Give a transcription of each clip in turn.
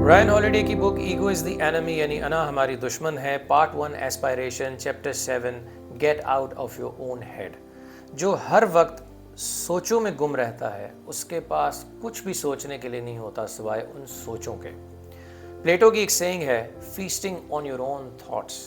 Ryan holiday کی بک ego is the enemy یعنی انا ہماری دشمن ہے، part 1 aspiration chapter 7 get out of your own head. جو ہر وقت سوچوں میں گم رہتا ہے اس کے پاس کچھ بھی سوچنے کے لیے نہیں ہوتا سوائے ان سوچوں کے۔ پلیٹو کی ایک سینگ ہے، feasting on your own thoughts,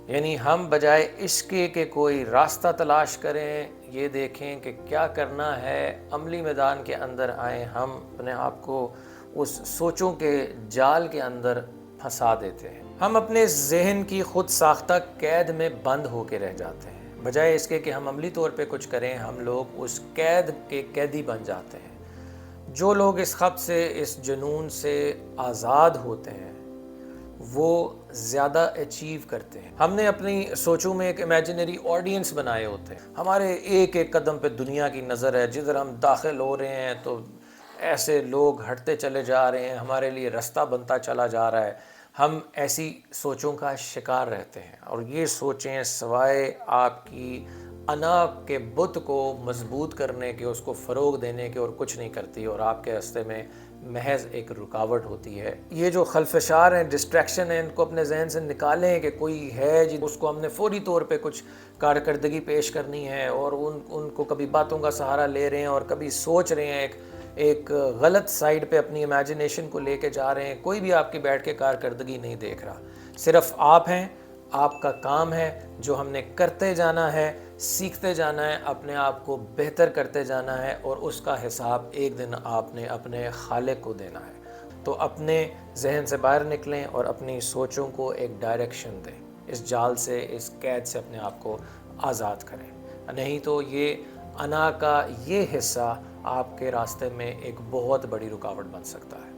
یعنی ہم بجائے اس کے کہ کوئی راستہ تلاش کریں، یہ دیکھیں کہ کیا کرنا ہے، عملی میدان کے اندر آئیں، ہم اپنے آپ کو اس سوچوں کے جال کے اندر پھنسا دیتے ہیں۔ ہم اپنے ذہن کی خود ساختہ قید میں بند ہو کے رہ جاتے ہیں، بجائے اس کے کہ ہم عملی طور پہ کچھ کریں، ہم لوگ اس قید کے قیدی بن جاتے ہیں۔ جو لوگ اس خبت سے، اس جنون سے آزاد ہوتے ہیں وہ زیادہ اچیو کرتے ہیں۔ ہم نے اپنی سوچوں میں ایک امیجنری آڈینس بنائے ہوتے ہیں، ہمارے ایک ایک قدم پہ دنیا کی نظر ہے، جدھر ہم داخل ہو رہے ہیں تو ایسے لوگ ہٹتے چلے جا رہے ہیں، ہمارے لیے رستہ بنتا چلا جا رہا ہے۔ ہم ایسی سوچوں کا شکار رہتے ہیں، اور یہ سوچیں سوائے آپ کی انا کے بت کو مضبوط کرنے کے، اس کو فروغ دینے کے اور کچھ نہیں کرتی، اور آپ کے راستے میں محض ایک رکاوٹ ہوتی ہے۔ یہ جو خلفشار ہیں، ڈسٹریکشن ہیں، ان کو اپنے ذہن سے نکالیں کہ کوئی ہے جی، اس کو ہم نے فوری طور پہ کچھ کارکردگی پیش کرنی ہے، اور ان کو کبھی باتوں کا سہارا لے رہے ہیں اور کبھی سوچ رہے ہیں، ایک غلط سائڈ پہ اپنی امیجنیشن کو لے کے جا رہے ہیں۔ کوئی بھی آپ کی بیٹھ کے کارکردگی نہیں دیکھ رہا، صرف آپ ہیں، آپ کا کام ہے جو ہم نے کرتے جانا ہے، سیکھتے جانا ہے، اپنے آپ کو بہتر کرتے جانا ہے، اور اس کا حساب ایک دن آپ نے اپنے خالق کو دینا ہے۔ تو اپنے ذہن سے باہر نکلیں اور اپنی سوچوں کو ایک ڈائریکشن دیں، اس جال سے، اس قید سے اپنے آپ کو آزاد کریں، نہیں تو یہ انا کا یہ حصہ آپ کے راستے میں ایک بہت بڑی رکاوٹ بن سکتا ہے۔